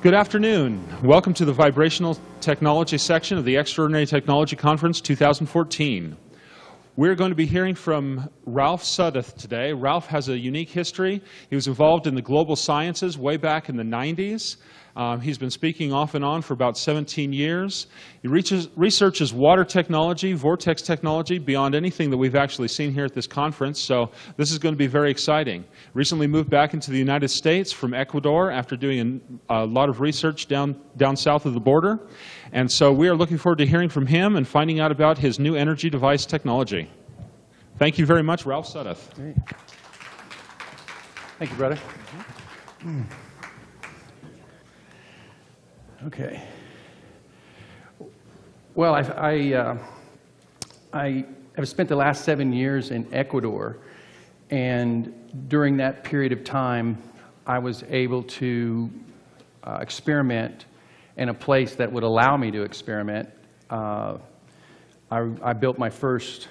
Good afternoon. Welcome to the Vibrational Technology section of the Extraordinary Technology Conference 2014. We're going to be hearing from Ralph Suddath today. Ralph has a unique history. He was involved in the global sciences way back in the 90s. He's been speaking off and on for about 17 years. He researches water technology, vortex technology, beyond anything that we've actually seen here at this conference, so this is going to be very exciting. Recently moved back into the United States from Ecuador after doing a lot of research down south of the border, and so we are looking forward to hearing from him and finding out about his new energy device technology. Thank you very much, Ralph Suddath. Hey. Thank you, brother. Okay. Well, I have spent the last 7 years in Ecuador, and during that period of time, I was able to experiment in a place that would allow me to experiment. I built my first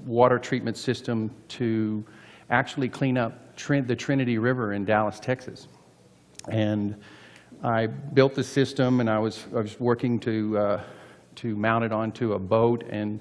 water treatment system to actually clean up the Trinity River in Dallas, Texas. And I built the system, and I was working to mount it onto a boat and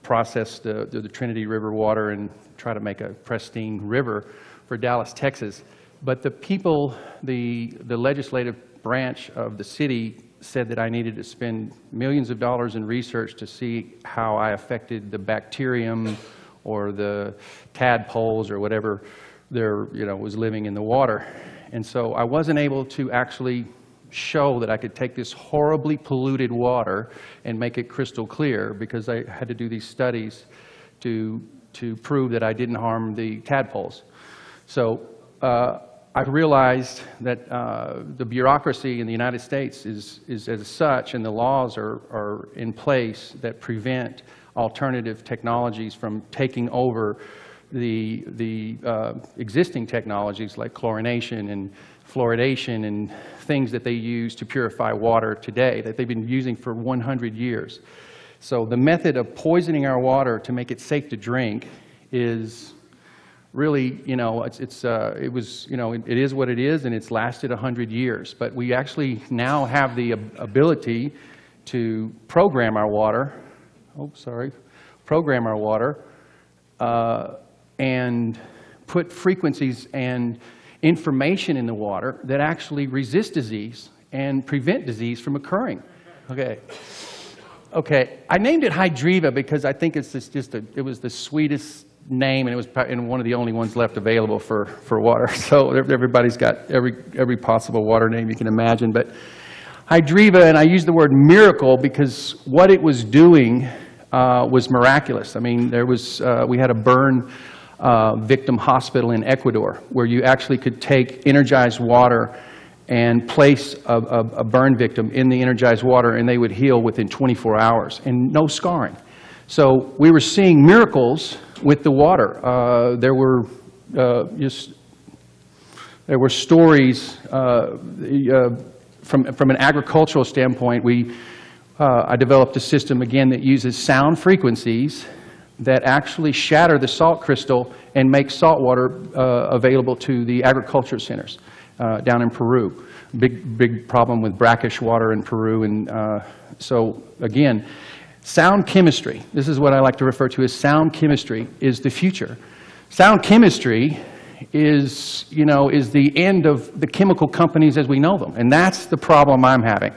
process the Trinity River water and try to make a pristine river for Dallas, Texas. But the people, the legislative branch of the city said that I needed to spend millions of dollars in research to see how I affected the bacterium or the tadpoles or whatever was living in the water. And so I wasn't able to actually show that I could take this horribly polluted water and make it crystal clear, because I had to do these studies to prove that I didn't harm the tadpoles. So I realized that the bureaucracy in the United States is as such, and the laws are in place that prevent alternative technologies from taking over the existing technologies like chlorination and fluoridation and things that they use to purify water today that they've been using for 100 years. So the method of poisoning our water to make it safe to drink is really, it is what it is, and it's lasted 100 years. But we actually now have the ability to program our water. Program our water. And put frequencies and information in the water that actually resist disease and prevent disease from occurring. Okay. I named it Hydreva because I think it's it was the sweetest name, and it was one of the only ones left available for water. So everybody's got every possible water name you can imagine. But Hydreva, and I use the word miracle because what it was doing was miraculous. I mean, we had a burn victim hospital in Ecuador where you actually could take energized water and place a burn victim in the energized water, and they would heal within 24 hours and no scarring. So we were seeing miracles with the water. There were stories from an agricultural standpoint. I developed a system again that uses sound frequencies that actually shatter the salt crystal and make salt water available to the agriculture centers down in Peru. Big problem with brackish water in Peru. And so again, sound chemistry, this is what I like to refer to as sound chemistry, is the future. Sound chemistry is the end of the chemical companies as we know them. And that's the problem I'm having,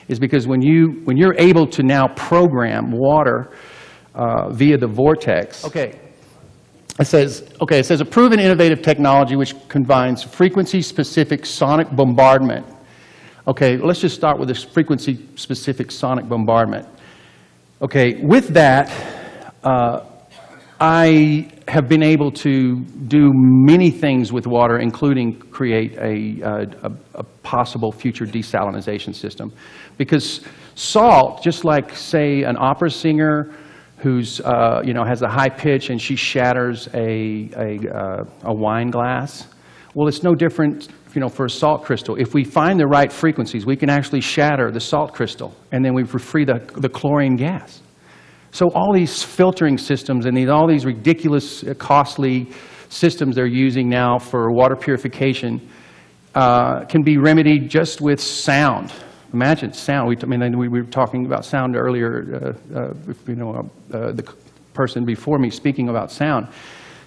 is because when you're able to now program water via the vortex. It says a proven innovative technology which combines frequency-specific sonic bombardment. Okay, let's just start with this frequency-specific sonic bombardment. Okay, with that, I have been able to do many things with water, including create a possible future desalinization system. Because salt, just like, say, an opera singer who's has a high pitch and she shatters a wine glass. Well, it's no different, for a salt crystal. If we find the right frequencies, we can actually shatter the salt crystal, and then we free the chlorine gas. So all these filtering systems and all these ridiculous, costly systems they're using now for water purification can be remedied just with sound. Imagine sound. We were talking about sound earlier, the person before me speaking about sound.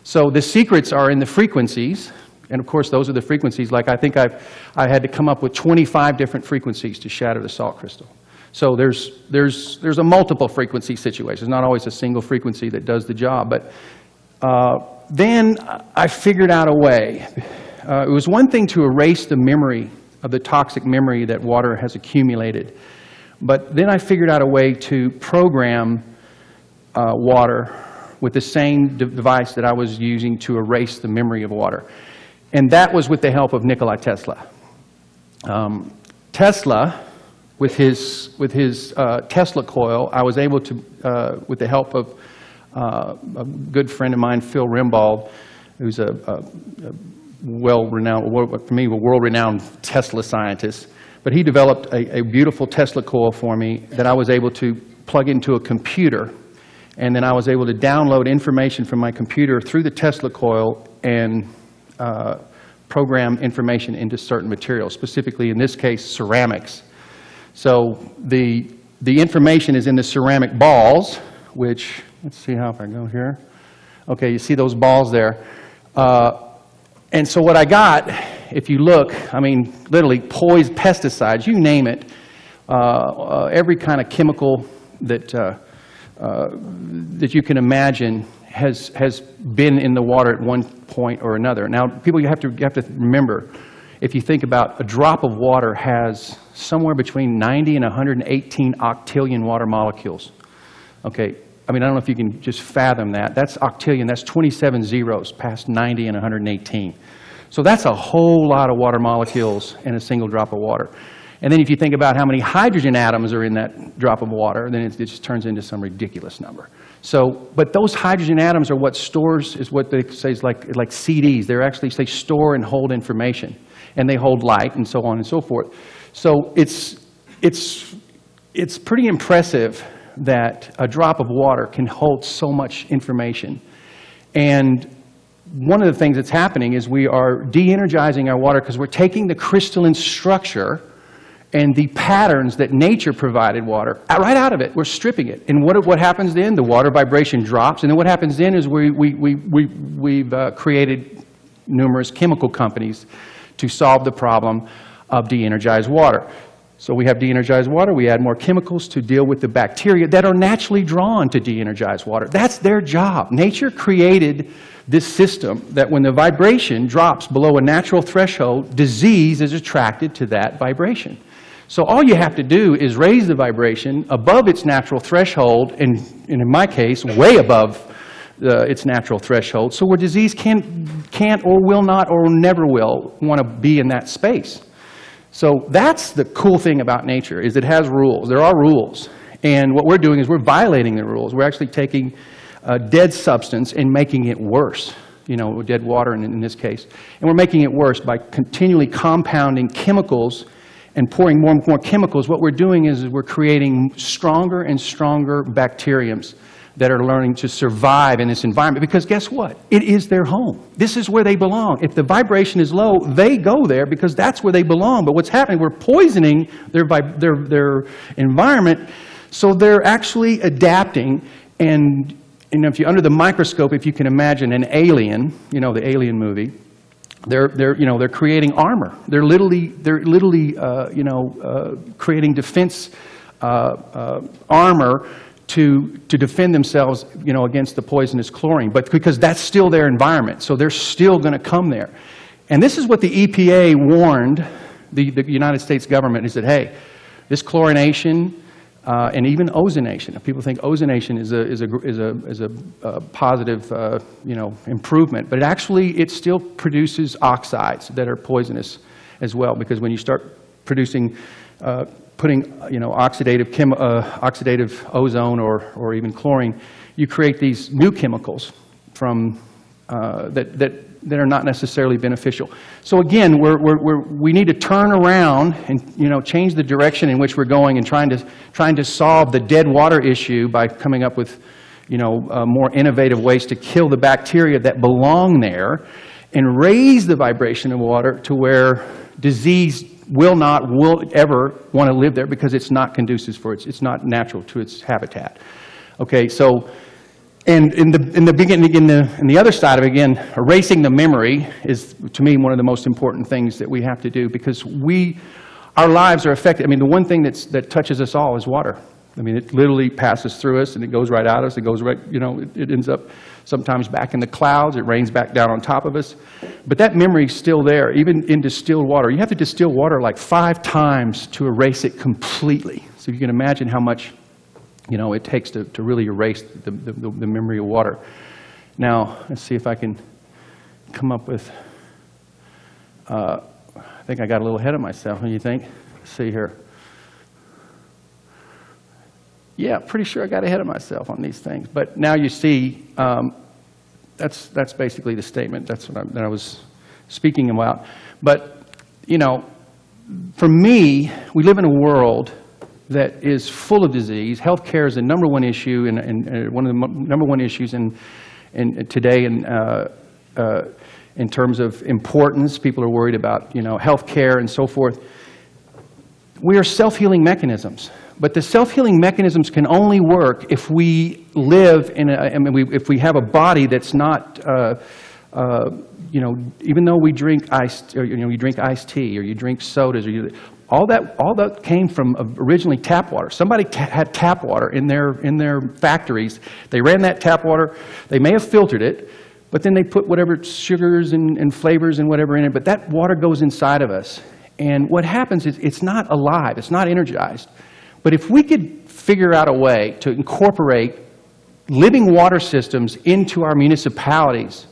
So the secrets are in the frequencies, and of course those are the frequencies. Like I think I had to come up with 25 different frequencies to shatter the salt crystal. So there's a multiple frequency situation. It's not always a single frequency that does the job. But then I figured out a way. It was one thing to erase the memory of the toxic memory that water has accumulated. But then I figured out a way to program water with the same device that I was using to erase the memory of water. And that was with the help of Nikola Tesla. Tesla, with his Tesla coil, I was able to, with the help of a good friend of mine, Phil Rimbaud, who's a well-renowned, for me, a world-renowned Tesla scientist. But he developed a beautiful Tesla coil for me that I was able to plug into a computer. And then I was able to download information from my computer through the Tesla coil and program information into certain materials, specifically in this case, ceramics. So the information is in the ceramic balls, which, let's see how if I go here. Okay, you see those balls there. And so what I got, if you look, I mean, literally poised pesticides, you name it, every kind of chemical that you can imagine has been in the water at one point or another. Now, people, you have to remember, if you think about a drop of water has somewhere between 90 and 118 octillion water molecules. Okay, I mean, I don't know if you can just fathom that. That's octillion, that's 27 zeros past 90 and 118. So that's a whole lot of water molecules in a single drop of water. And then if you think about how many hydrogen atoms are in that drop of water, then it just turns into some ridiculous number. So, but those hydrogen atoms are what stores, is what they say is like CDs. They're actually, they store and hold information. And they hold light and so on and so forth. So it's pretty impressive that a drop of water can hold so much information. And one of the things that's happening is we are de-energizing our water because we're taking the crystalline structure and the patterns that nature provided water right out of it. We're stripping it. And what happens then? The water vibration drops. And then what happens then is we've created numerous chemical companies to solve the problem of de-energized water. So we have de-energized water, we add more chemicals to deal with the bacteria that are naturally drawn to de-energized water. That's their job. Nature created this system that when the vibration drops below a natural threshold, disease is attracted to that vibration. So all you have to do is raise the vibration above its natural threshold, and in my case, way above its natural threshold, so where disease can't or will not or never will want to be in that space. So that's the cool thing about nature, is it has rules. There are rules. And what we're doing is we're violating the rules. We're actually taking a dead substance and making it worse, you know, dead water in this case. And we're making it worse by continually compounding chemicals and pouring more and more chemicals. What we're doing is we're creating stronger and stronger bacteriums that are learning to survive in this environment, because guess what? It is their home. This is where they belong. If the vibration is low, they go there because that's where they belong. But what's happening, we're poisoning their environment, so they're actually adapting. And you know, if you're under the microscope, if you can imagine an alien, you know, the Alien movie, they're creating armor. They're literally creating defense armor to defend themselves, you know, against the poisonous chlorine, but because that's still their environment, so they're still going to come there. And this is what the EPA warned the United States government. He said, hey, this chlorination and even ozonation. People think ozonation is a positive, improvement, but it still produces oxides that are poisonous as well, because when you start producing putting oxidative ozone or even chlorine, you create these new chemicals from that are not necessarily beneficial. So again, we need to turn around and change the direction in which we're going, and trying to solve the dead water issue by coming up with more innovative ways to kill the bacteria that belong there, and raise the vibration of water to where disease will ever want to live there because it's not conducive for it's not natural to its habitat. Okay, so, and in the beginning, in the other side of it, again, erasing the memory is, to me, one of the most important things that we have to do, because our lives are affected. I mean, the one thing that touches us all is water. I mean, it literally passes through us and it goes right out of us. It goes right, it ends up sometimes back in the clouds. It rains back down on top of us. But that memory's still there, even in distilled water. You have to distill water like 5 times to erase it completely. So you can imagine how much, it takes to really erase the memory of water. Now, let's see if I can come up with, I think I got a little ahead of myself. What do you think? Let's see here. Yeah, pretty sure I got ahead of myself on these things. But now you see, that's basically the statement. That's what that I was speaking about. But, for me, we live in a world that is full of disease. Healthcare is the number one issue, and one of the number one issues today in terms of importance. People are worried about, healthcare and so forth. We are self-healing mechanisms. But the self-healing mechanisms can only work if we live if we have a body that's not, even though we drink you drink iced tea or you drink sodas, all that came from originally tap water. Somebody had tap water in their factories. They ran that tap water. They may have filtered it, but then they put whatever sugars and flavors and whatever in it. But that water goes inside of us, and what happens is it's not alive. It's not energized. But if we could figure out a way to incorporate living water systems into our municipalities,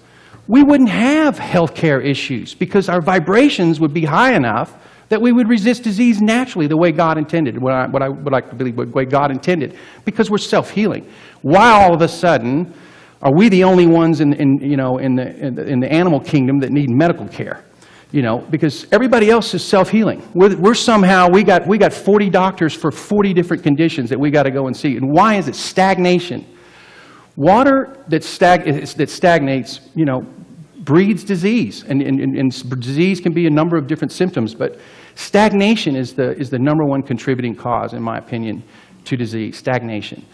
we wouldn't have healthcare issues, because our vibrations would be high enough that we would resist disease naturally, the way God intended, what I would like to believe, the way God intended, because we're self-healing. Why all of a sudden are we the only ones in the animal kingdom that need medical care? Because everybody else is self-healing. We're somehow, we got 40 doctors for 40 different conditions that we got to go and see. And why is it? Stagnation. Water that stagnates, breeds disease. And disease can be a number of different symptoms, but stagnation is the number one contributing cause, in my opinion, to disease, stagnation.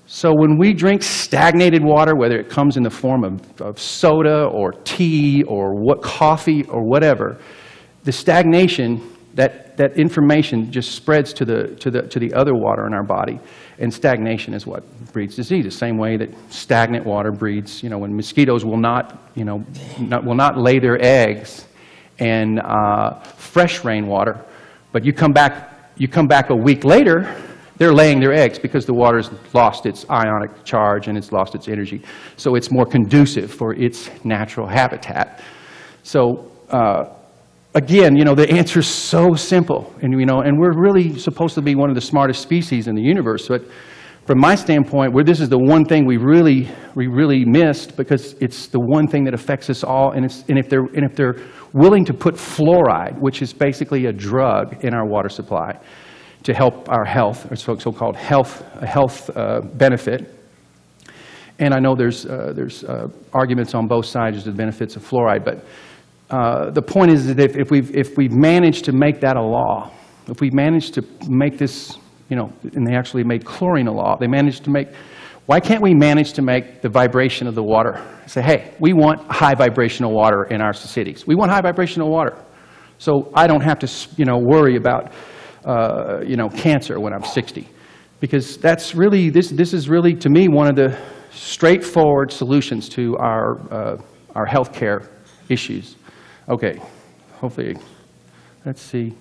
So when we drink stagnated water, whether it comes in the form of soda or tea or coffee or whatever, the stagnation, that information just spreads to the other water in our body, and stagnation is what breeds disease. The same way that stagnant water breeds, when mosquitoes will not lay their eggs in fresh rainwater, but you come back a week later, they're laying their eggs because the water's lost its ionic charge and it's lost its energy. So it's more conducive for its natural habitat. So again, the answer is so simple. And, and we're really supposed to be one of the smartest species in the universe. But from my standpoint, this is the one thing we really missed, because it's the one thing that affects us all. And if they're willing to put fluoride, which is basically a drug, in our water supply, to help our health, or so-called health benefit. And I know there's arguments on both sides of the benefits of fluoride, but the point is that if we've managed to make that a law, if we managed to make this, and they actually made chlorine a law, why can't we manage to make the vibration of the water? Say, hey, we want high vibrational water in our cities. We want high vibrational water. So I don't have to, worry about cancer when I'm 60, because that's really, this is really, to me, one of the straightforward solutions to our healthcare issues. Okay, hopefully, let's see.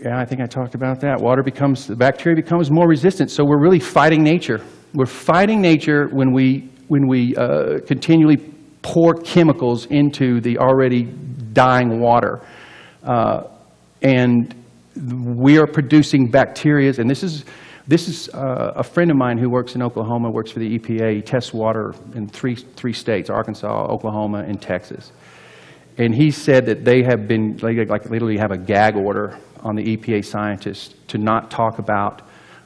Yeah, I think I talked about that. The bacteria becomes more resistant, so we're really fighting nature. We're fighting nature when we continually pour chemicals into the already dying water. And we are producing bacteria, and this is a friend of mine who works in Oklahoma, works for the EPA. He tests water in three states: Arkansas, Oklahoma, and Texas. And he said that they literally have a gag order on the EPA scientists to not talk about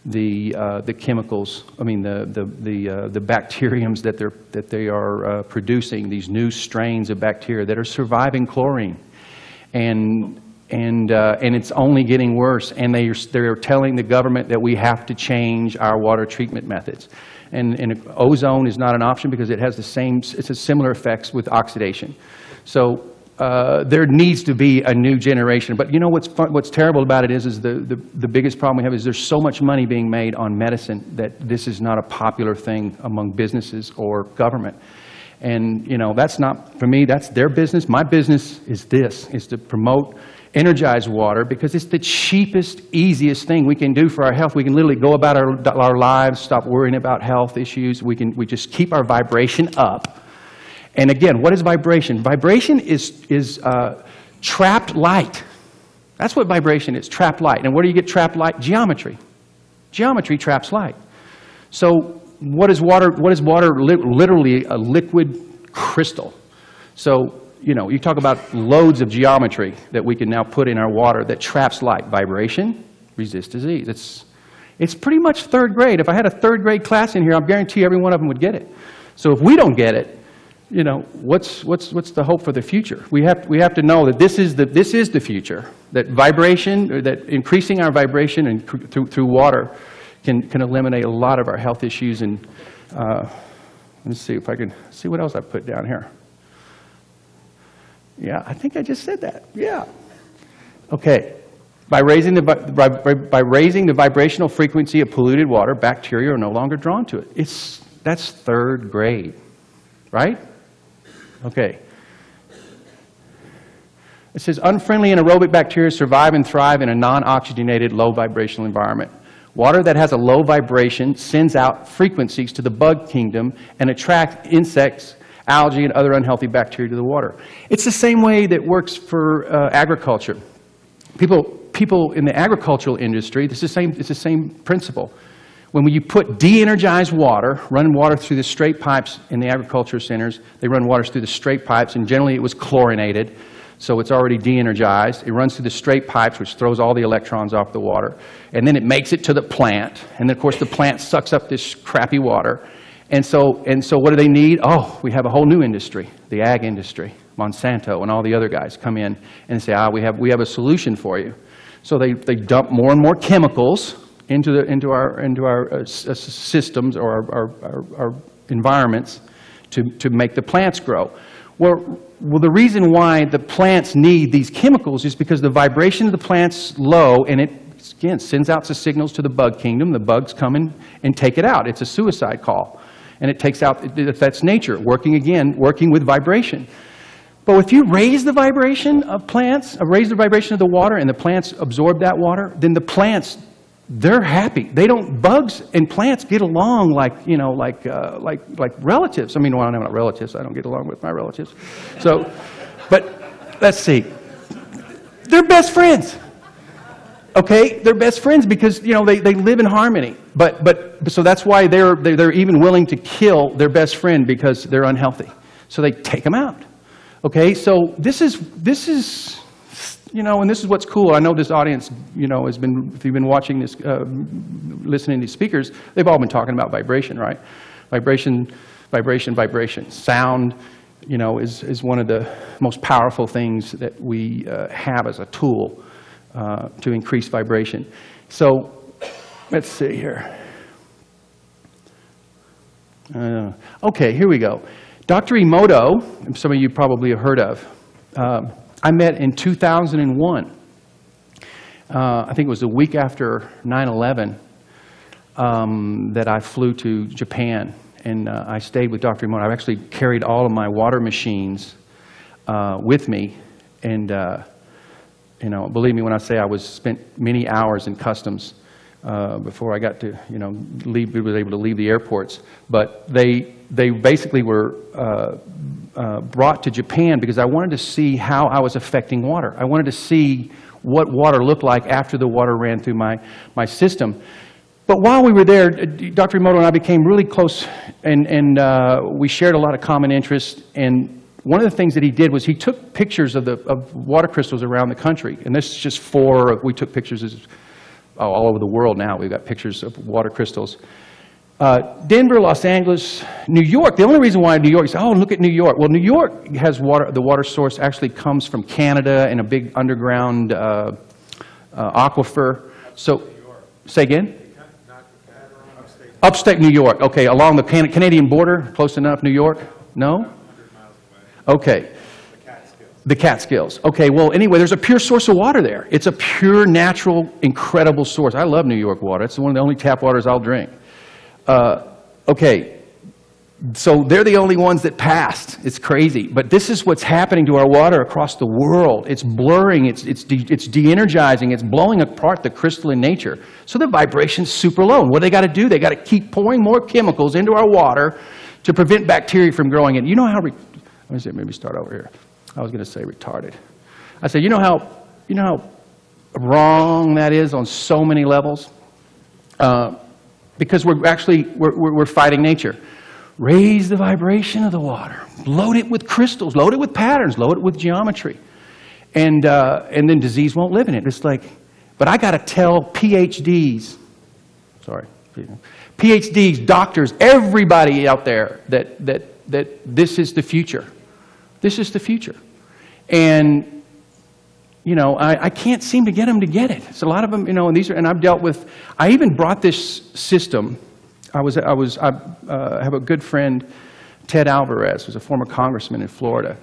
the chemicals. I mean the bacteriums that they are producing, these new strains of bacteria that are surviving chlorine. and it's only getting worse. And they're telling the government that we have to change our water treatment methods. And ozone is not an option because it has it's a similar effects with oxidation. So there needs to be a new generation. But you know what's terrible about it is the biggest problem we have is there's so much money being made on medicine that this is not a popular thing among businesses or government. And you know, that's not, for me, that's their business. My business is to promote energized water because it's the cheapest, easiest thing we can do for our health. We can literally go about our lives, stop worrying about health issues. We just keep our vibration up. And again, what is vibration? Vibration is trapped light. That's what vibration is, trapped light. And where do you get trapped light? Geometry. Geometry traps light. So what is water? What is water? Literally a liquid crystal. So, you know, you talk about loads of geometry that we can now put in our water that traps light. Vibration, resist disease. It's pretty much third grade. If I had a third grade class in here, I guarantee every one of them would get it. So if we don't get it, you know, what's the hope for the future? We have to know that this is the future. That vibration, or that increasing our vibration and through water can eliminate a lot of our health issues. And let me see if I can see what else I put down here. Yeah, I think I just said that. Yeah. Okay. By raising the vibrational frequency of polluted water, bacteria are no longer drawn to it. That's third grade, right? Okay. It says unfriendly and aerobic bacteria survive and thrive in a non-oxygenated, low vibrational environment. Water that has a low vibration sends out frequencies to the bug kingdom and attracts insects, algae, and other unhealthy bacteria to the water. It's the same way that works for agriculture. People in the agricultural industry, it's the same principle. When you put de-energized water, run water through the straight pipes in the agriculture centers, they run water through the straight pipes, and generally it was chlorinated, so it's already de-energized. It runs through the straight pipes, which throws all the electrons off the water, and then it makes it to the plant, and then of course the plant sucks up this crappy water. And so what do they need? Oh, we have a whole new industry, the ag industry. Monsanto and all the other guys come in and say, we have a solution for you. So they dump more and more chemicals into our systems or our environments to make the plants grow. Well, the reason why the plants need these chemicals is because the vibration of the plant's low, and it, again, sends out the signals to the bug kingdom. The bugs come in and take it out. It's a suicide call. And it takes out, that's nature, working with vibration. But if you raise the vibration of plants, raise the vibration of the water, and the plants absorb that water, then the plants, they're happy. Bugs and plants get along like relatives. I mean, well, I'm not relatives. I don't get along with my relatives. So, but let's see. They're best friends. Okay, they're best friends because, you know, they live in harmony. But so that's why they're even willing to kill their best friend because they're unhealthy. So they take them out. Okay, so this is you know, and this is what's cool. I know this audience, you know, if you've been watching this, listening to these speakers, they've all been talking about vibration, right? Vibration, vibration, vibration. Sound, you know, is one of the most powerful things that we have as a tool to increase vibration. So let's see here. Okay, here we go. Dr. Emoto, some of you probably have heard of. I met in 2001. I think it was a week after 9/11 that I flew to Japan, and I stayed with Dr. Emoto. I actually carried all of my water machines with me, and you know, believe me when I say I spent many hours in customs before I got to, you know, was able to leave the airports. But they basically were brought to Japan because I wanted to see how I was affecting water. I wanted to see what water looked like after the water ran through my system. But while we were there, Dr. Emoto and I became really close, and we shared a lot of common interests. And one of the things that he did was he took pictures of water crystals around the country. And this is just we took pictures all over the world now. We've got pictures of water crystals. Denver, Los Angeles, New York. The only reason why New York is, oh, look at New York. Well, New York has water. The water source actually comes from Canada in a big underground aquifer. So, say again? Upstate New York. Okay, along the Canadian border, close enough, New York? No? Okay. The Catskills. Okay, well, anyway, there's a pure source of water there. It's a pure, natural, incredible source. I love New York water. It's one of the only tap waters I'll drink. Okay, so they're the only ones that passed. It's crazy. But this is what's happening to our water across the world. It's blurring, it's de-energizing, it's blowing apart the crystalline nature. So the vibration's super low. And what they got to do? They got to keep pouring more chemicals into our water to prevent bacteria from growing in. You know how, let me see, maybe start over here. I was going to say retarded. I said, you know how wrong that is on so many levels? Because we're fighting nature. Raise the vibration of the water. Load it with crystals. Load it with patterns. Load it with geometry. And then disease won't live in it. It's like, but I got to tell PhDs, doctors, everybody out there that this is the future. This is the future. And, you know, I can't seem to get them to get it. So a lot of them, you know, and I've dealt with, I even brought this system. I have a good friend, Ted Alvarez, who's a former congressman in Florida.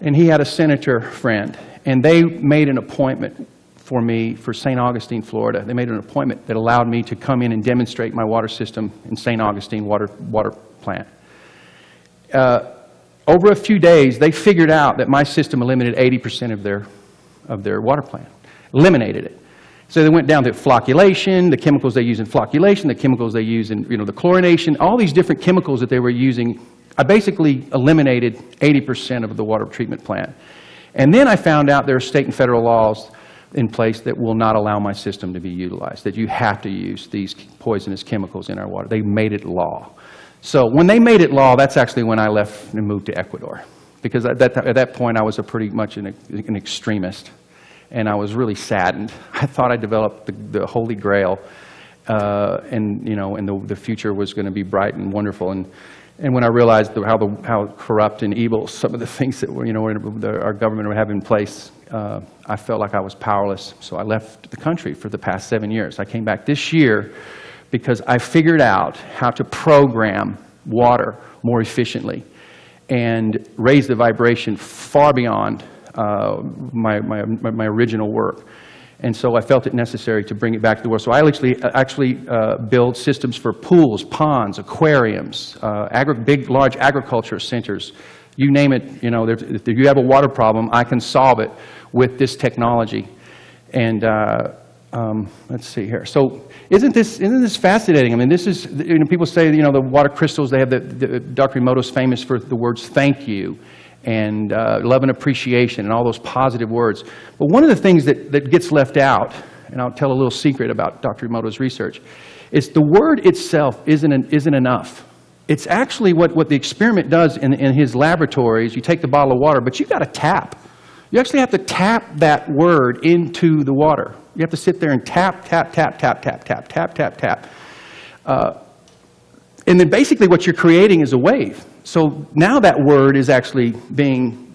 And he had a senator friend. And they made an appointment for me for St. Augustine, Florida. They made an appointment that allowed me to come in and demonstrate my water system in St. Augustine water plant. Over a few days, they figured out that my system eliminated 80% of their water plant. Eliminated it. So they went down to flocculation, the chemicals they use in flocculation, the chemicals they use in, you know, the chlorination, all these different chemicals that they were using. I basically eliminated 80% of the water treatment plant. And then I found out there are state and federal laws in place that will not allow my system to be utilized, that you have to use these poisonous chemicals in our water. They made it law. So when they made it law, that's actually when I left and moved to Ecuador. Because at that point, I was pretty much an extremist. And I was really saddened. I thought I developed the Holy Grail. And, you know, and the future was going to be bright and wonderful. And when I realized how corrupt and evil some of the things that were, you know, our government would have in place, I felt like I was powerless. So I left the country for the past 7 years. I came back this year because I figured out how to program water more efficiently and raise the vibration far beyond my original work. And so I felt it necessary to bring it back to the world. So I actually build systems for pools, ponds, aquariums, big, large agriculture centers. You name it, you know, if you have a water problem, I can solve it with this technology. And let's see here. So isn't this fascinating? I mean, this is, you know, people say, you know, the water crystals, they have Dr. Emoto's famous for the words thank you and love and appreciation and all those positive words. But one of the things that gets left out, and I'll tell a little secret about Dr. Emoto's research, is the word itself isn't enough. It's actually what the experiment does in his laboratories. You take the bottle of water, but you've got to tap. You actually have to tap that word into the water. You have to sit there and tap, tap, tap, tap, tap, tap, tap, tap, tap. And then basically what you're creating is a wave. So now that word is actually being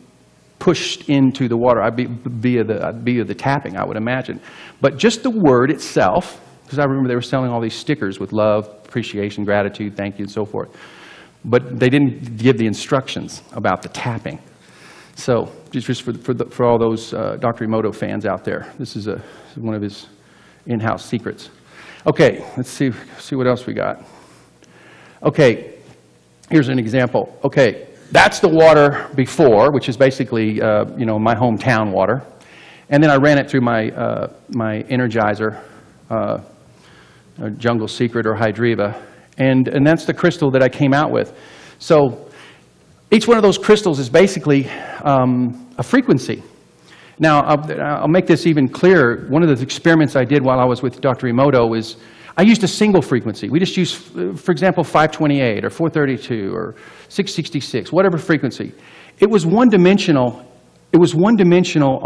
pushed into the water via the tapping, I would imagine. But just the word itself, because I remember they were selling all these stickers with love, appreciation, gratitude, thank you, and so forth. But they didn't give the instructions about the tapping. So just for all those Dr. Emoto fans out there, this is one of his in-house secrets. Okay, let's see what else we got. Okay, here's an example. Okay, that's the water before, which is basically you know, my hometown water, and then I ran it through my Energizer, Jungle Secret or Hydreva, and that's the crystal that I came out with. So each one of those crystals is basically a frequency. Now, I'll make this even clearer. One of the experiments I did while I was with Dr. Emoto is I used a single frequency. We just used, for example, 528 or 432 or 666, whatever frequency. It was one-dimensional. It was one-dimensional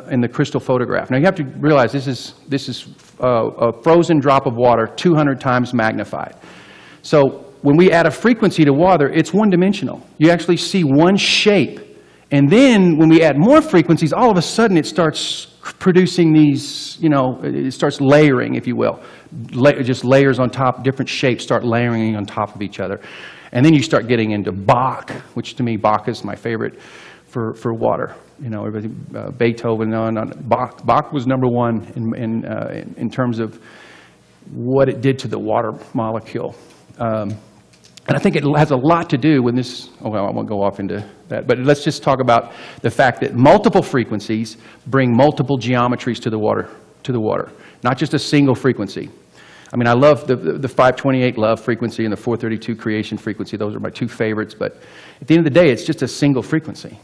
in the crystal photograph. Now you have to realize this is a frozen drop of water 200 times magnified. So when we add a frequency to water, it's one-dimensional. You actually see one shape. And then when we add more frequencies, all of a sudden it starts producing these, it starts layering, if you will. Just layers on top, different shapes start layering on top of each other. And then you start getting into Bach, which to me, Bach is my favorite for water. Everything, Beethoven, Bach was number one in terms of what it did to the water molecule. And I think it has a lot to do with this. Oh, well, I won't go off into that. But let's just talk about the fact that multiple frequencies bring multiple geometries to the water, not just a single frequency. I mean, I love the 528 love frequency and the 432 creation frequency. Those are my two favorites. But at the end of the day, it's just a single frequency.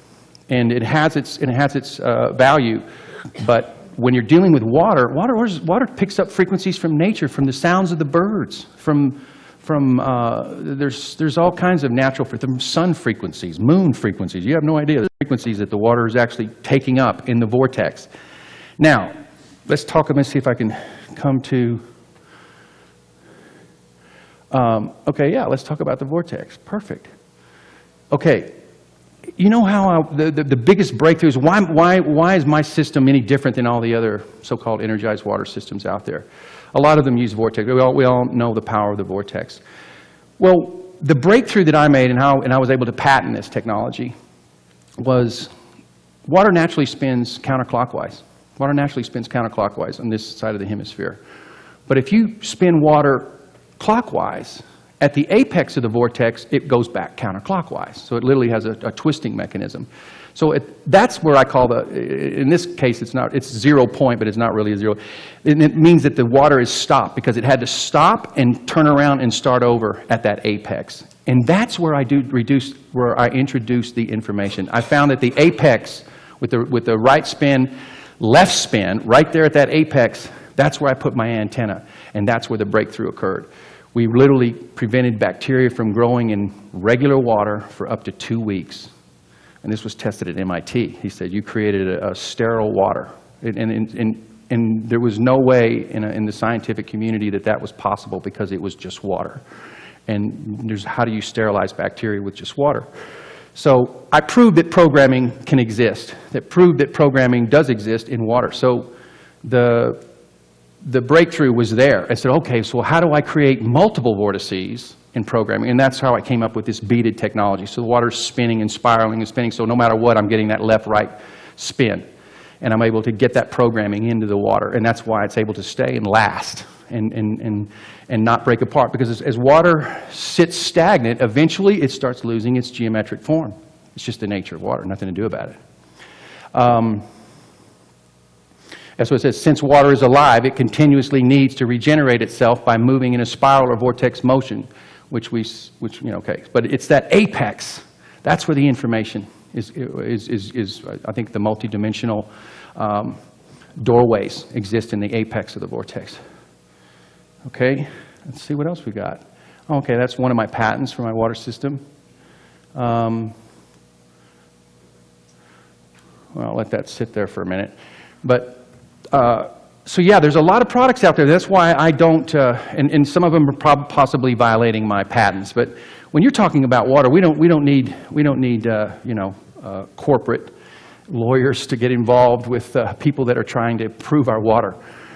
And it has its value. But when you're dealing with water picks up frequencies from nature, from the sounds of the birds, there's all kinds of natural sun frequencies, moon frequencies. You have no idea the frequencies that the water is actually taking up in the vortex. Now, let's see if I can come to. Okay, yeah, let's talk about the vortex. Perfect. Okay, you know how the biggest breakthrough is why is my system any different than all the other so-called energized water systems out there? A lot of them use vortex. We all know the power of the vortex. Well, the breakthrough that I made and I was able to patent this technology was water naturally spins counterclockwise. Water naturally spins counterclockwise on this side of the hemisphere. But if you spin water clockwise, at the apex of the vortex, it goes back counterclockwise. So it literally has a twisting mechanism. So that's where I call in this case, it's 0 point, but it's not really a zero. It means that the water is stopped because it had to stop and turn around and start over at that apex. And that's where I introduce the information. I found that the apex with the right spin, left spin, right there at that apex, that's where I put my antenna. And that's where the breakthrough occurred. We literally prevented bacteria from growing in regular water for up to 2 weeks. And this was tested at MIT. He said, you created a sterile water. And there was no way in the scientific community that was possible because it was just water. And how do you sterilize bacteria with just water? So I proved that programming can exist, that proved that programming does exist in water. So the breakthrough was there. I said, okay, so how do I create multiple vortices in programming? And that's how I came up with this beaded technology. So the water's spinning and spiraling and spinning, so no matter what, I'm getting that left-right spin. And I'm able to get that programming into the water. And that's why it's able to stay and last and not break apart. Because as water sits stagnant, eventually it starts losing its geometric form. It's just the nature of water, nothing to do about it. That's what it says. Since water is alive, it continuously needs to regenerate itself by moving in a spiral or vortex motion, okay. But it's that apex. That's where the information is I think the multidimensional doorways exist in the apex of the vortex. Okay, let's see what else we got. Okay, that's one of my patents for my water system. Well, I'll let that sit there for a minute. But so yeah, there's a lot of products out there. That's why I don't, and some of them are possibly violating my patents. But when you're talking about water, we don't need corporate lawyers to get involved with people that are trying to improve our water.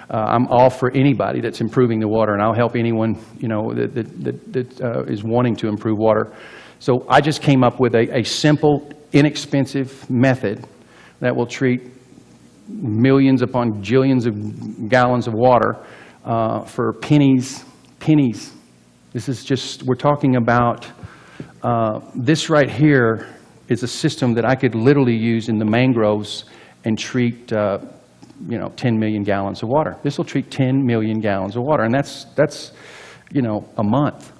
I'm all for anybody that's improving the water, and I'll help anyone that is wanting to improve water. So I just came up with a simple, inexpensive method that will treat millions upon jillions of gallons of water for pennies. This is just, we're talking about, this right here is a system that I could literally use in the mangroves and treat 10 million gallons of water. This will treat 10 million gallons of water, and that's a month.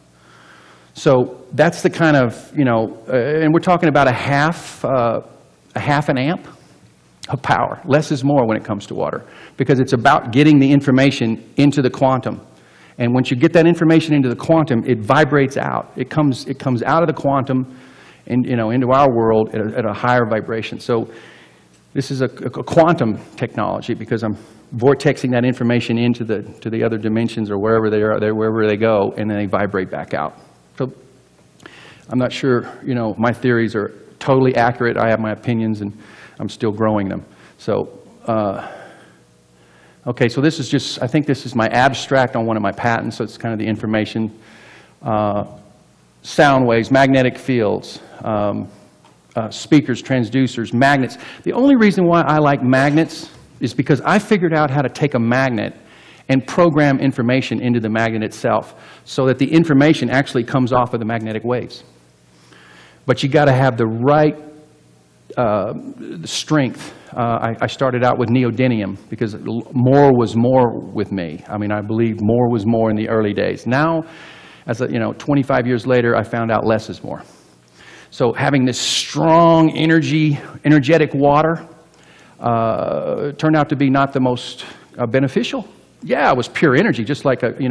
So that's the kind of, and we're talking about a half an amp of power. Less is more when it comes to water, because it's about getting the information into the quantum. And once you get that information into the quantum, it vibrates out. It comes out of the quantum and into our world at a higher vibration. So this is a quantum technology, because I'm vortexing that information into the other dimensions or wherever they are, wherever they go, and then they vibrate back out. So I'm not sure, my theories are totally accurate. I have my opinions, and I'm still growing them. So, okay, so this is just, I think this is my abstract on one of my patents, so it's kind of the information. Sound waves, magnetic fields, speakers, transducers, magnets. The only reason why I like magnets is because I figured out how to take a magnet and program information into the magnet itself so that the information actually comes off of the magnetic waves. But you got to have the right strength. I started out with neodymium because more was more with me. I mean, I believe more was more in the early days. Now, as 25 years later, I found out less is more. So having this strong energetic water turned out to be not the most beneficial. Yeah, it was pure energy, just like we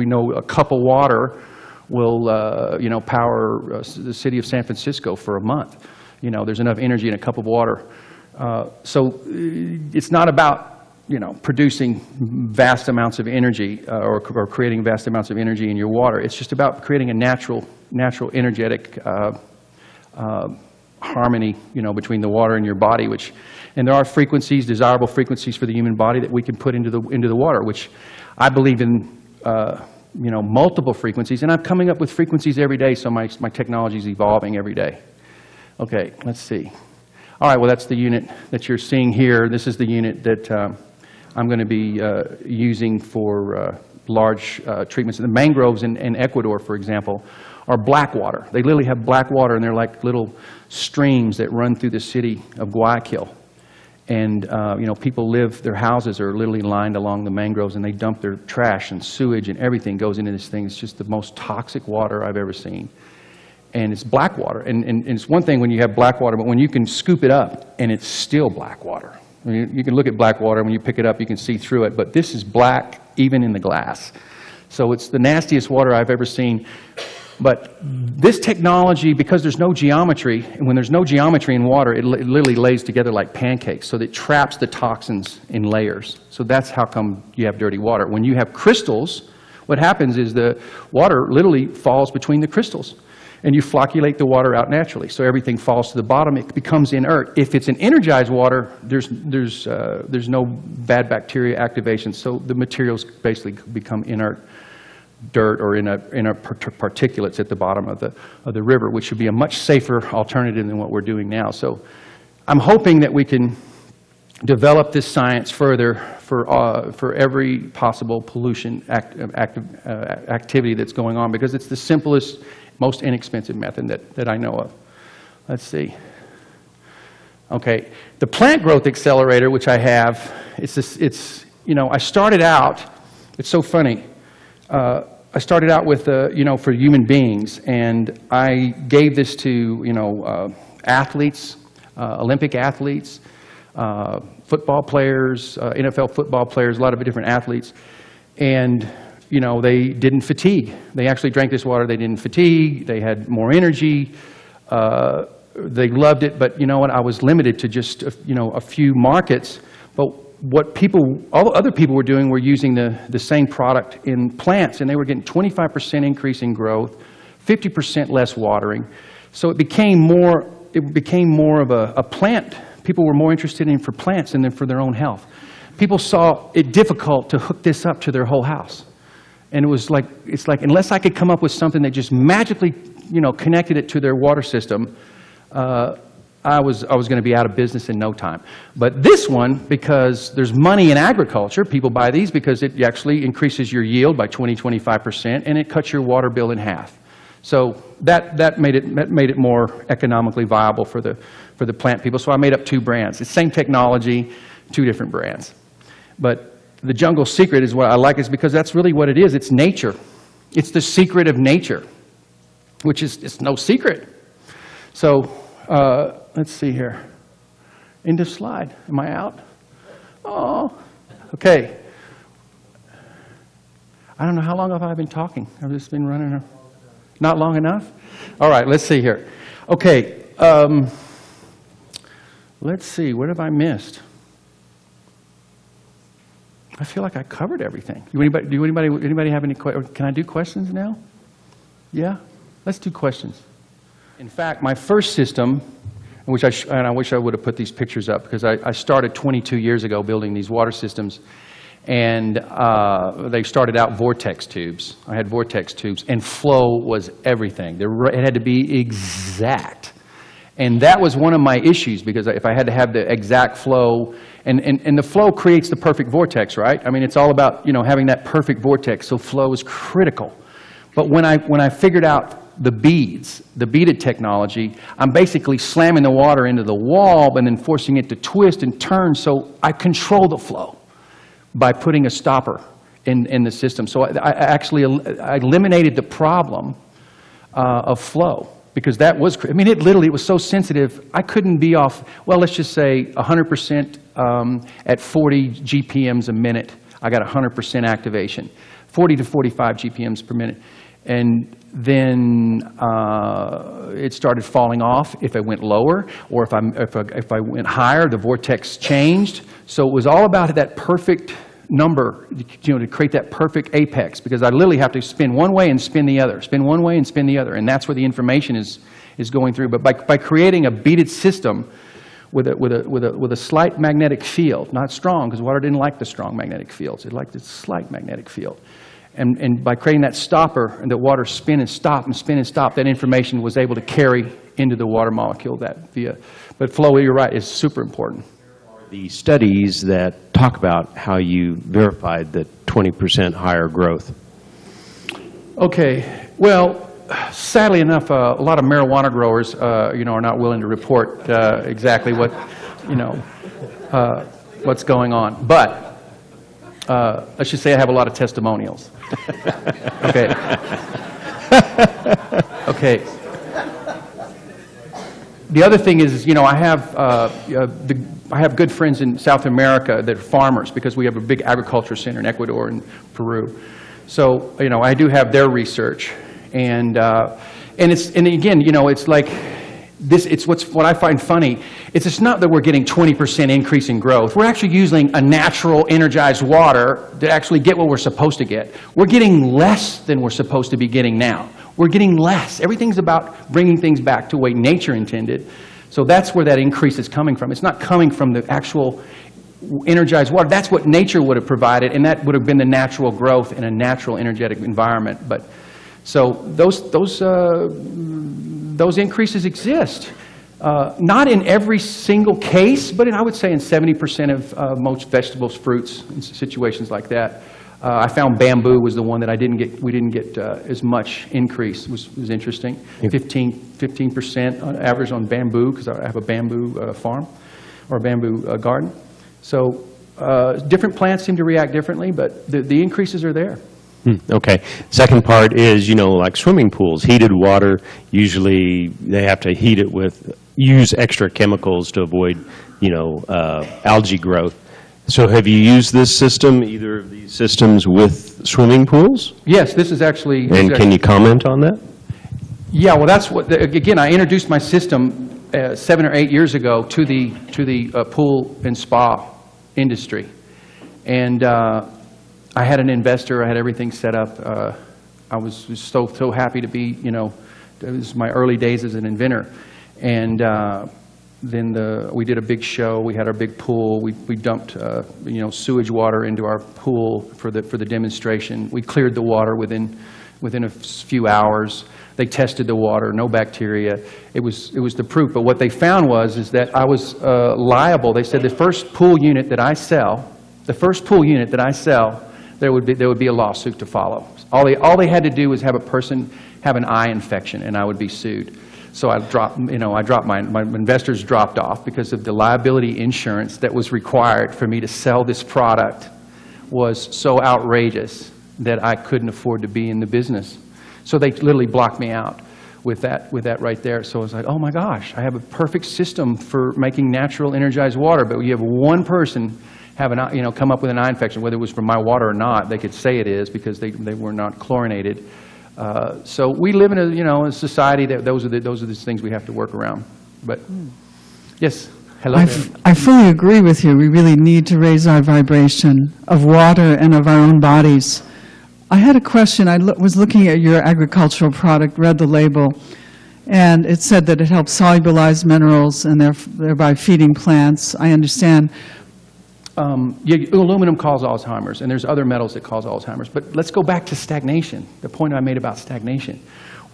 know a cup of water will power the city of San Francisco for a month. There's enough energy in a cup of water. So it's not about producing vast amounts of energy or creating vast amounts of energy in your water. It's just about creating a natural energetic harmony, between the water and your body. And there are frequencies, desirable frequencies for the human body that we can put into the water, which I believe in. Multiple frequencies, and I'm coming up with frequencies every day. So my technology is evolving every day. Okay, let's see. All right, well, that's the unit that you're seeing here. This is the unit that I'm going to be using for large treatments. The mangroves in Ecuador, for example, are black water. They literally have black water, and they're like little streams that run through the city of Guayaquil. And people their houses are literally lined along the mangroves, and they dump their trash and sewage and everything goes into this thing. It's just the most toxic water I've ever seen. And it's black water. And it's one thing when you have black water, but when you can scoop it up and it's still black water. I mean, you can look at black water, when you pick it up, you can see through it, but this is black even in the glass. So it's the nastiest water I've ever seen. But this technology, because there's no geometry, and when there's no geometry in water, it literally lays together like pancakes, so that it traps the toxins in layers. So that's how come you have dirty water. When you have crystals, what happens is the water literally falls between the crystals, and you flocculate the water out naturally. So everything falls to the bottom, it becomes inert. If it's an energized water, there's no bad bacteria activation, so the materials basically become inert dirt or in particulates at the bottom of the river, which should be a much safer alternative than what we're doing now. So I'm hoping that we can develop this science further for every possible pollution activity that's going on, because it's the simplest, most inexpensive method that I know of. Let's see. Okay, the plant growth accelerator, which I have, I started out, it's so funny. I started out with, for human beings, and I gave this to, athletes, Olympic athletes, football players, NFL football players, a lot of different athletes, and, they didn't fatigue. They actually drank this water, they didn't fatigue, they had more energy, they loved it, but you know what, I was limited to just, a few markets, but what all other people were doing were using the same product in plants, and they were getting 25% increase in growth, 50% less watering. So it became more of a plant. People were more interested in for plants than for their own health. People saw it difficult to hook this up to their whole house. And it's like unless I could come up with something that just magically, connected it to their water system, I was going to be out of business in no time. But this one, because there's money in agriculture, people buy these because it actually increases your yield by 20–25%, and it cuts your water bill in half. So that made it more economically viable for the plant people. So I made up 2 brands. It's the same technology, 2 different brands. But the jungle secret is what I like, is because that's really what it is. It's nature. It's the secret of nature, which is it's no secret. So let's see here. End of slide. Am I out? Oh, okay. I don't know how long have I been talking. I've just been running. Not long enough? All right, let's see here. Okay, let's see. What have I missed? I feel like I covered everything. Anybody have any questions? Can I do questions now? Yeah? Let's do questions. In fact, my first system, and I wish I would have put these pictures up, because I started 22 years ago building these water systems, and they started out vortex tubes. I had vortex tubes, and flow was everything. It had to be exact. And that was one of my issues, because if I had to have the exact flow, and the flow creates the perfect vortex, right? I mean, it's all about, having that perfect vortex, so flow is critical. But when I figured out the beaded technology, I'm basically slamming the water into the wall and then forcing it to twist and turn, so I control the flow by putting a stopper in the system. So I eliminated the problem of flow, because that was, it was so sensitive, I couldn't be off, well, let's just say 100% at 40 GPMs a minute. I got 100% activation, 40 to 45 GPMs per minute. And then it started falling off if I went lower, or if I went higher, the vortex changed. So it was all about that perfect number, to create that perfect apex, because I literally have to spin one way and spin the other, spin one way and spin the other, and that's where the information is going through. But by creating a beaded system with a slight magnetic field, not strong, because water didn't like the strong magnetic fields, it liked the slight magnetic field. And by creating that stopper and the water spin and stop and spin and stop, that information was able to carry into the water molecule but flow, you're right, is super important. The studies that talk about how you verified the 20% higher growth. Okay, well, sadly enough, a lot of marijuana growers, are not willing to report exactly what's going on. But let's just say I have a lot of testimonials. Okay. Okay. The other thing is, I have good friends in South America that are farmers, because we have a big agriculture center in Ecuador and Peru. So, I do have their research, and again, it's like this. It's what I find funny. It's not that we're getting 20% increase in growth. We're actually using a natural energized water to actually get what we're supposed to get. We're getting less than we're supposed to be getting now. We're getting less. Everything's about bringing things back to the way nature intended. So that's where that increase is coming from. It's not coming from the actual energized water. That's what nature would have provided, and that would have been the natural growth in a natural energetic environment. But so those increases exist. Not in every single case, but I would say in 70% of most vegetables, fruits, and situations like that. I found bamboo was the one that we didn't get as much increase. It was interesting. 15% on average on bamboo, because I have a bamboo farm or a bamboo garden. So different plants seem to react differently, but the increases are there. Okay. Second part is, like swimming pools, heated water, usually they have to use extra chemicals to avoid, algae growth. So have you used this system, either of these systems, with swimming pools? Yes, this is actually... And can you comment on that? Yeah, well, that's what, again, I introduced my system 7 or 8 years ago to the pool and spa industry. And I had an investor, I had everything set up. I was so happy to be, it was my early days as an inventor. And then we did a big show. We had our big pool. We dumped sewage water into our pool for the demonstration. We cleared the water within a few hours. They tested the water, no bacteria. It was the proof. But what they found is that I was liable. They said the first pool unit that I sell, there would be a lawsuit to follow. All they had to do was have a person have an eye infection, and I would be sued. So my investors dropped off because of the liability insurance that was required for me to sell this product was so outrageous that I couldn't afford to be in the business. So they literally blocked me out with that right there. So I was like, oh my gosh, I have a perfect system for making natural energized water, but you have one person have come up with an eye infection, whether it was from my water or not. They could say it is because they were not chlorinated. So we live in a society that those are the things we have to work around. But yes. Hello there. I fully agree with you. We really need to raise our vibration of water and of our own bodies. I had a question. I was looking at your agricultural product, read the label, and it said that it helps solubilize minerals and thereby feeding plants. I understand. Yeah, aluminum causes Alzheimer's, and there's other metals that cause Alzheimer's. But let's go back to stagnation, the point I made about stagnation.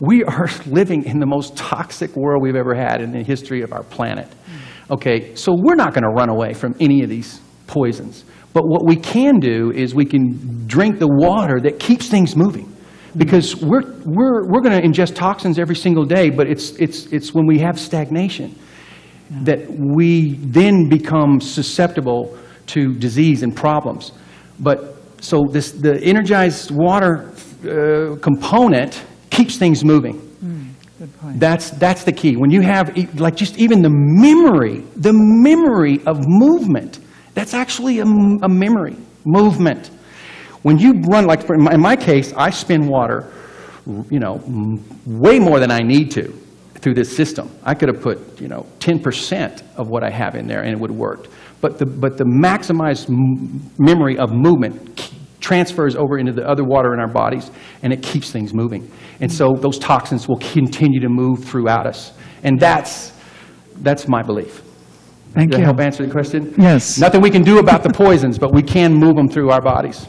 We are living in the most toxic world we've ever had in the history of our planet. Okay, so we're not going to run away from any of these poisons. But what we can do is we can drink the water that keeps things moving. Because we're going to ingest toxins every single day, but it's when we have stagnation that we then become susceptible to disease and problems. But so the energized water component keeps things moving. Good point. That's the key. When you have like just even the memory of movement, that's actually a memory, movement. When you run, like in my case, I spin water, you know, way more than I need to through this system. I could have put, you know, 10% of what I have in there and it would have worked. But the maximized memory of movement transfers over into the other water in our bodies, and it keeps things moving. And so those toxins will continue to move throughout us. And that's my belief. Thank Did you. that help answer the question? Yes. Nothing we can do about the poisons, but we can move them through our bodies.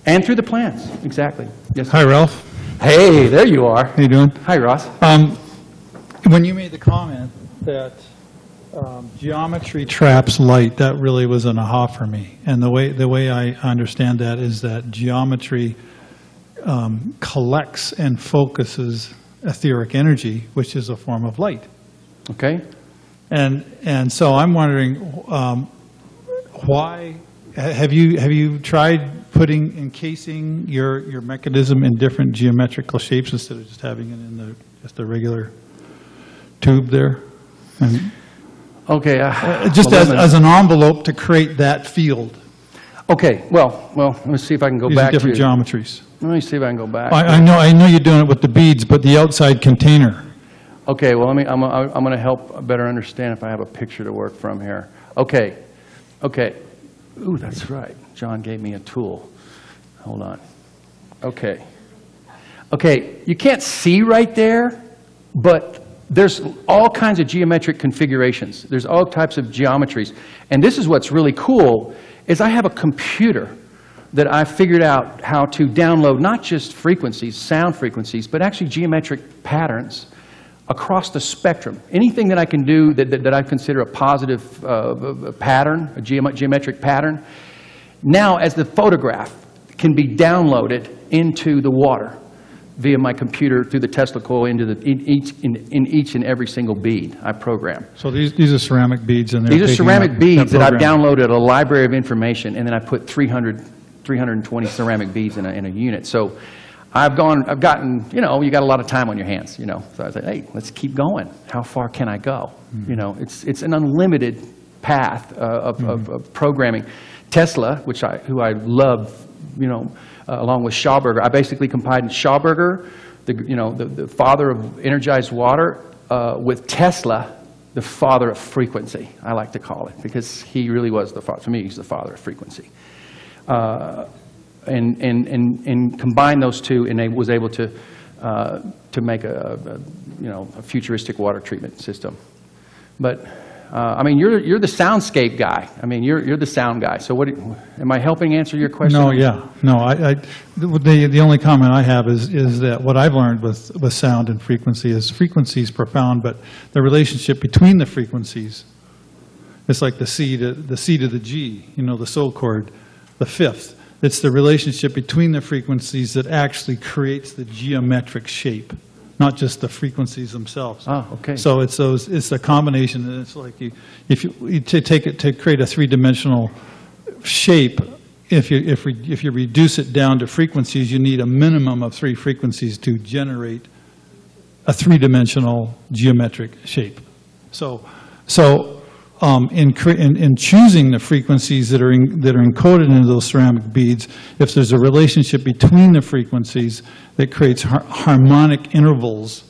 And through the plants. Exactly. Yes. Hi, Ralph. Hey, there you are. How you doing? Hi, Ross. When you made the comment that geometry traps light, that really was an aha for me. And the way I understand that is that geometry collects and focuses etheric energy, which is a form of light. Okay. And so I'm wondering why have you tried encasing your mechanism in different geometrical shapes instead of just having it in just a regular tube there? And Okay. just as an envelope to create that field. Okay. Well, let me see if I can go Using back different to. geometries. Let me see if I can go back. I know you're doing it with the beads, but the outside container. Okay, well, I'm going to help better understand if I have a picture to work from here. Okay. Ooh, that's right. John gave me a tool. Hold on. Okay, you can't see right there, but there's all kinds of geometric configurations. There's all types of geometries. And this is what's really cool, is I have a computer that I figured out how to download not just frequencies, sound frequencies, but actually geometric patterns across the spectrum. Anything that I can do that I consider a positive pattern, a geometric pattern, now as the photograph can be downloaded into the water via my computer through the Tesla coil into in each and every single bead I program. So these are ceramic beads, and These are ceramic beads that I've downloaded a library of information, and then I put 320 ceramic beads in a unit. So I've gotten, you know, you got a lot of time on your hands, you know. So I said, hey, let's keep going. How far can I go? You know, it's an unlimited path of programming. Tesla, who I love, you know, along with Schauberger. I basically combined Schauberger, the father of energized water, with Tesla, the father of frequency, I like to call it, because he really was the father. For me, he's the father of frequency. And combine those two, and they was able to make a futuristic water treatment system. But I mean, you're the soundscape guy. I mean, you're the sound guy. So am I helping answer your question? No, yeah, no. The only comment I have is that what I've learned with sound and frequency is is profound, but the relationship between the frequencies, it's like the C to the G. You know, the soul chord, the fifth. It's the relationship between the frequencies that actually creates the geometric shape, not just the frequencies themselves. Oh, okay. So it's the combination, and it's like if you take it to create a three-dimensional shape, if you reduce it down to frequencies, you need a minimum of 3 frequencies to generate a three-dimensional geometric shape. So in choosing the frequencies that are encoded into those ceramic beads, if there's a relationship between the frequencies that creates harmonic intervals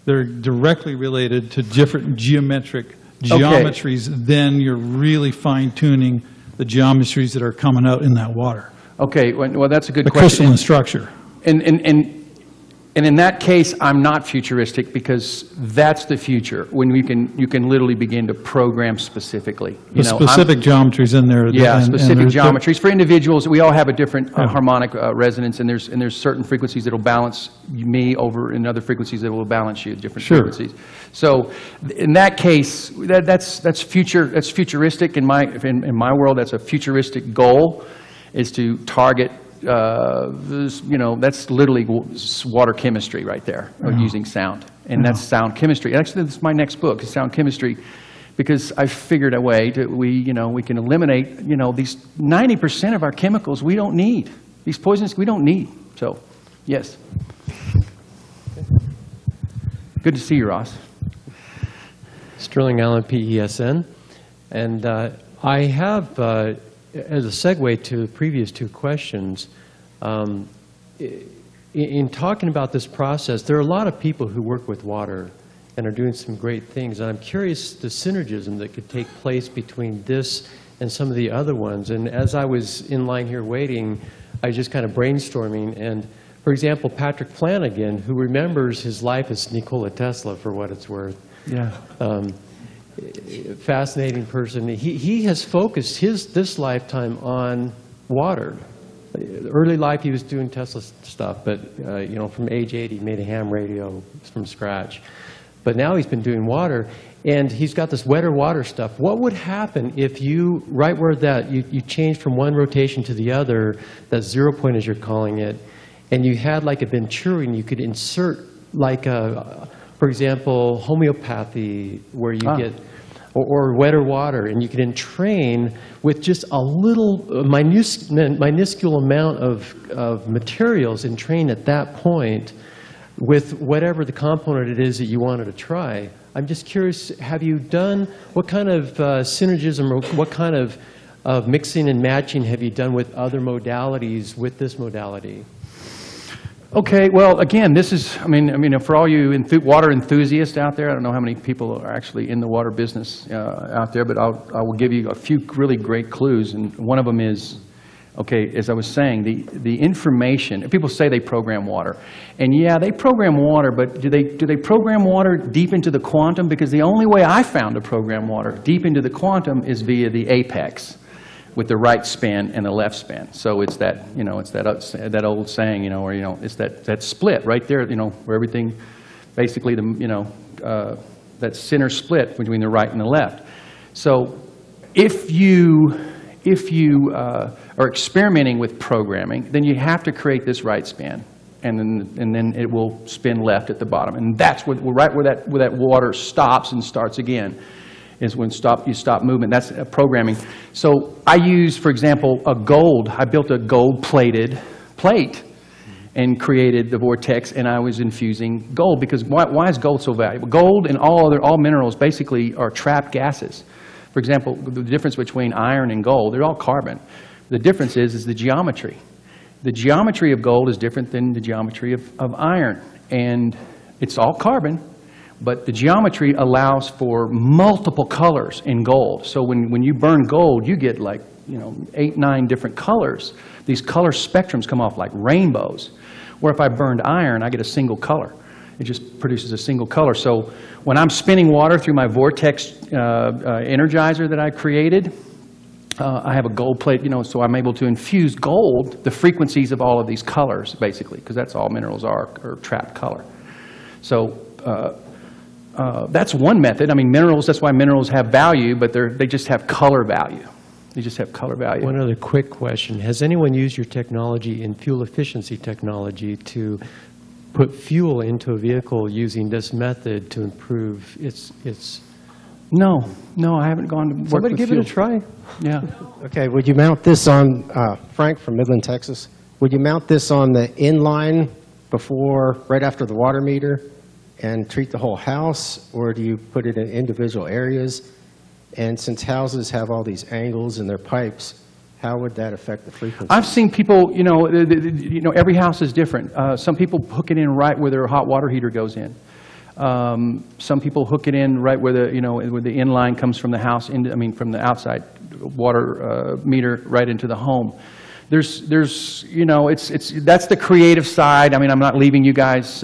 that are directly related to different geometric geometries, then you're really fine-tuning the geometries that are coming out in that water. Okay, well, that's a good The question. crystalline structure. And in that case, I'm not futuristic, because that's the future, when you can literally begin to program specifically. The specific geometries in there. Yeah, and specific there's geometries. For individuals, we all have a different harmonic resonance, and there's certain frequencies that will balance me over, and other frequencies that will balance you, different frequencies. So in that case, that's futuristic in my world. That's a futuristic goal, is to target. That's literally water chemistry right there, using sound, and that's sound chemistry. Actually, this is my next book, is sound chemistry, because I figured a way that we can eliminate these 90% of our chemicals we don't need, these poisons we don't need. So, yes. Good to see you, Ross. Sterling Allen, PESN, and I have. As a segue to the previous two questions, in talking about this process, there are a lot of people who work with water and are doing some great things. And I'm curious the synergism that could take place between this and some of the other ones. And as I was in line here waiting, I was just kind of brainstorming. And for example, Patrick Flanagan, who remembers his life as Nikola Tesla, for what it's worth. Yeah. Fascinating person. He has focused this lifetime on water. Early life he was doing Tesla stuff, but from age 8 he made a ham radio from scratch. But now he's been doing water, and he's got this wetter water stuff. What would happen if you, right where that you changed from one rotation to the other, that 0 point as you're calling it, and you had like a Venturi, and you could insert like for example, homeopathy, where you get, or wetter water, and you can entrain with just a little minuscule amount of materials, entrain at that point with whatever the component it is that you wanted to try. I'm just curious, have you done, what kind of synergism, or what kind of mixing and matching have you done with other modalities with this modality? Okay, well, again, this is, for all you water enthusiasts out there, I don't know how many people are actually in the water business out there, but I will give you a few really great clues, and one of them is, okay, as I was saying, the information. People say they program water, and yeah, they program water, but do they program water deep into the quantum? Because the only way I found to program water deep into the quantum is via the apex, with the right spin and the left spin. So it's that, it's that old saying, or it's that split right there, where everything, basically that center split between the right and the left. So if you are experimenting with programming, then you have to create this right spin, and then it will spin left at the bottom, and that's right where that water stops and starts again. Is when you stop movement. That's programming. So I use, for example, I built a gold-plated plate and created the vortex, and I was infusing gold, because why is gold so valuable? Gold and all minerals basically are trapped gases. For example, the difference between iron and gold, they're all carbon. The difference is the geometry. The geometry of gold is different than the geometry of iron, and it's all carbon. But the geometry allows for multiple colors in gold. So when you burn gold, you get like 8, 9 different colors. These color spectrums come off like rainbows. Where if I burned iron, I get a single color. It just produces a single color. So when I'm spinning water through my vortex energizer that I created, I have a gold plate, so I'm able to infuse gold, the frequencies of all of these colors, basically, because that's all minerals are trapped color. So that's one method. Minerals, that's why minerals have value, but they just have color value. They just have color value. One other quick question. Has anyone used your technology in fuel efficiency technology to put fuel into a vehicle using this method to improve its... No, I haven't gone to work Somebody with give fuel. it a try. Yeah. Okay, would you mount this on, Frank from Midland, Texas, would you mount this on the inline right after the water meter and treat the whole house, or do you put it in individual areas? And since houses have all these angles in their pipes, how would that affect the frequency? I've seen people, every house is different. Some people hook it in right where their hot water heater goes in. Some people hook it in right where the, where the in-line comes from the house, from the outside water meter right into the home. There's that's the creative side. I mean, I'm not leaving you guys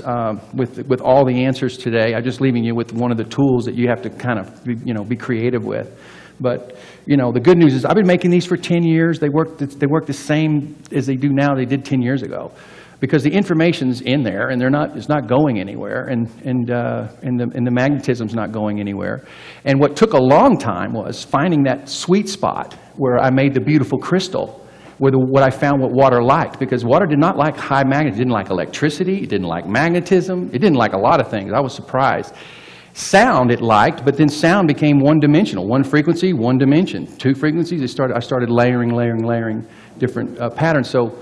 with all the answers today. I'm just leaving you with one of the tools that you have to kind of, be creative with. But, the good news is I've been making these for 10 years. They work the same as they do now they did 10 years ago. Because the information's in there, and it's not going anywhere, and the magnetism's not going anywhere. And what took a long time was finding that sweet spot where I made the beautiful crystal, what I found what water liked, because water did not like high magnetism. It didn't like electricity, it didn't like magnetism, it didn't like a lot of things. I was surprised. Sound it liked, but then sound became one-dimensional. One frequency, one dimension. Two frequencies, I started layering different patterns. So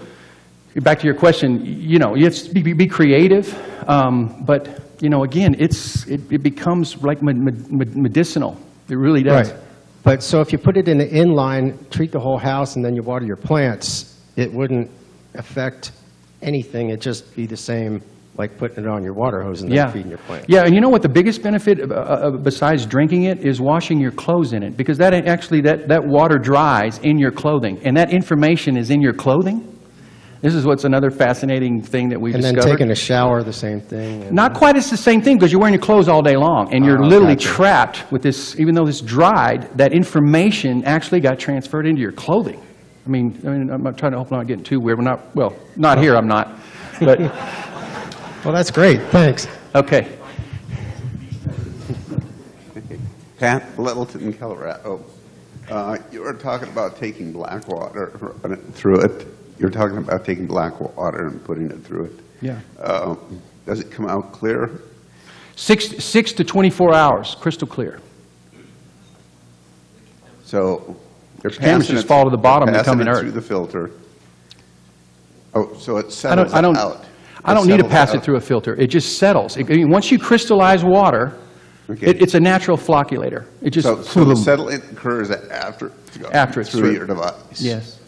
back to your question, you have to be creative, but, again, it becomes like medicinal. It really does. Right. But so if you put it in the inline, treat the whole house, and then you water your plants, it wouldn't affect anything. It'd just be the same like putting it on your water hose and then feeding your plants. Yeah, and you know what the biggest benefit besides drinking it is washing your clothes in it, because that water dries in your clothing, and that information is in your clothing. This is what's another fascinating thing that we discovered. And then taking a shower, the same thing. Not quite as the same thing, because you're wearing your clothes all day long, and you're literally trapped with this. Even though this dried, that information actually got transferred into your clothing. I mean, I'm not trying to hope I'm not getting too weird. Not here. I'm not, but. Well, that's great. Thanks. Okay. Pat Littleton, Colorado. You were talking about taking black water, running it through it. You're talking about taking black water and putting it through it. Yeah. Does it come out clear? 6 to 24 hours, crystal clear. So you're Contaminants just fall to the bottom and become inert. through the filter. Oh, so it settles out. I don't need to pass it through a filter. It just settles. Once you crystallize water, it's a natural flocculator. It just so the settling occurs after it's through your device. Yes.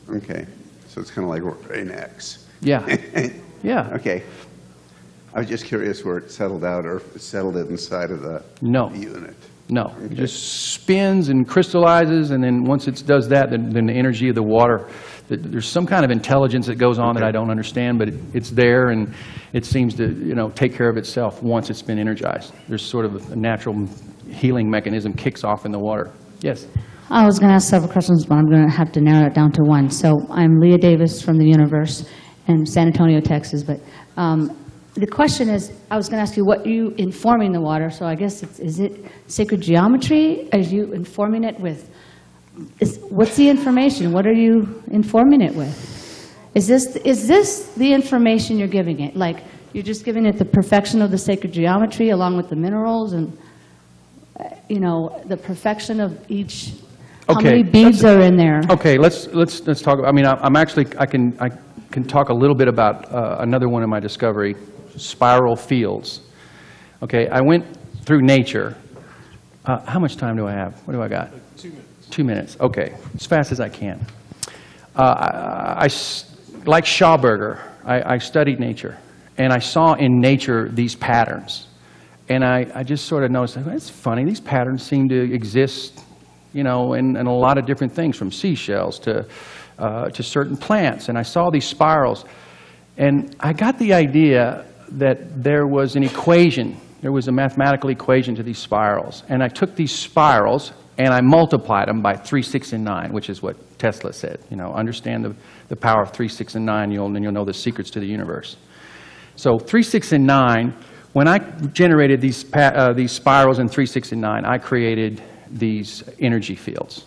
Okay. So it's kind of like Rain-X. Yeah. Yeah. Okay. I was just curious where it settled out, or if it settled inside of the unit. No. Okay. It just spins and crystallizes, and then once it does that, then the energy of the water, there's some kind of intelligence that goes on that I don't understand, but it's there, and it seems to take care of itself once it's been energized. There's sort of a natural healing mechanism kicks off in the water. Yes? I was going to ask several questions, but I'm going to have to narrow it down to one. So I'm Leah Davis from the Universe in San Antonio, Texas. But the question is, I was going to ask you, what are you informing the water? So I guess is it sacred geometry? Are you informing it with? What's the information? What are you informing it with? Is this the information you're giving it? Like you're just giving it the perfection of the sacred geometry along with the minerals and the perfection of each. How many beads are in there? Okay, let's talk. I mean, I can talk a little bit about another one of my discovery, spiral fields. Okay, I went through nature. How much time do I have? What do I got? 2 minutes. 2 minutes. Okay, as fast as I can. Like Schauberger, I studied nature, and I saw in nature these patterns, and I just sort of noticed, it's funny. These patterns seem to exist. In a lot of different things, from seashells to certain plants. And I saw these spirals. And I got the idea that there was an equation. There was a mathematical equation to these spirals. And I took these spirals and I multiplied them by 3, 6, and 9, which is what Tesla said. Understand the power of 3, 6, and 9, and you'll know the secrets to the universe. So 3, 6, and 9, when I generated these spirals in 3, 6, and 9, I created these energy fields.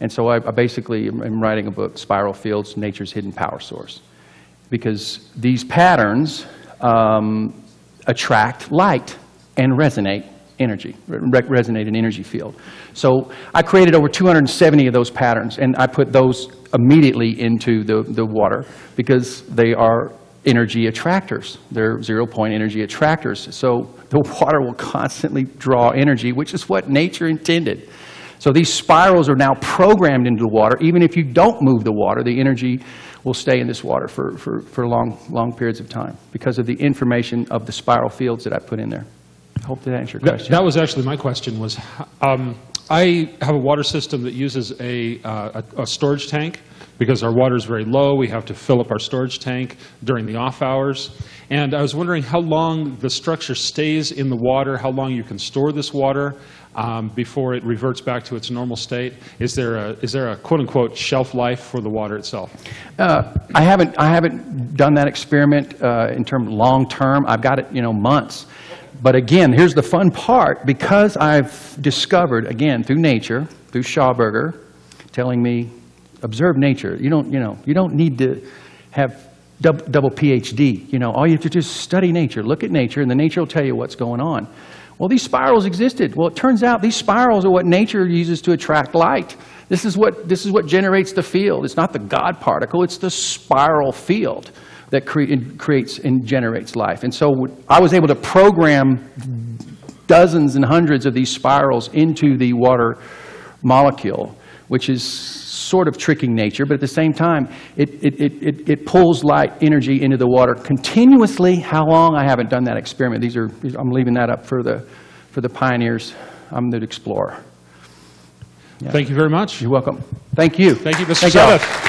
And so I basically am writing a book, Spiral Fields, Nature's Hidden Power Source. Because these patterns attract light and resonate energy, resonate an energy field. So I created over 270 of those patterns, and I put those immediately into the water because they are energy attractors. They're zero-point energy attractors. So the water will constantly draw energy, which is what nature intended. So these spirals are now programmed into the water. Even if you don't move the water, the energy will stay in this water for long periods of time because of the information of the spiral fields that I put in there. I hope that answered your question. That was actually my question was, I have a water system that uses a storage tank because our water is very low. We have to fill up our storage tank during the off hours. And I was wondering how long the structure stays in the water, how long you can store this water before it reverts back to its normal state. Is there a quote-unquote shelf life for the water itself? I haven't done that experiment in terms of long-term. I've got it, months. But again, here's the fun part. Because I've discovered, again, through nature, through Schauberger, telling me, observe nature. You don't need to have double PhD. All you have to do is study nature, look at nature, and the nature will tell you what's going on. Well, these spirals existed. Well, it turns out these spirals are what nature uses to attract light. This is what generates the field. It's not the God particle, it's the spiral field that creates and generates life. And so I was able to program dozens and hundreds of these spirals into the water molecule, which is sort of tricking nature, but at the same time, it pulls light energy into the water continuously. How long? I haven't done that experiment. I'm leaving that up for the pioneers. I'm the explorer. Yeah. Thank you very much. You're welcome. Thank you. Thank you, Mr. Thank y'all. Suddath.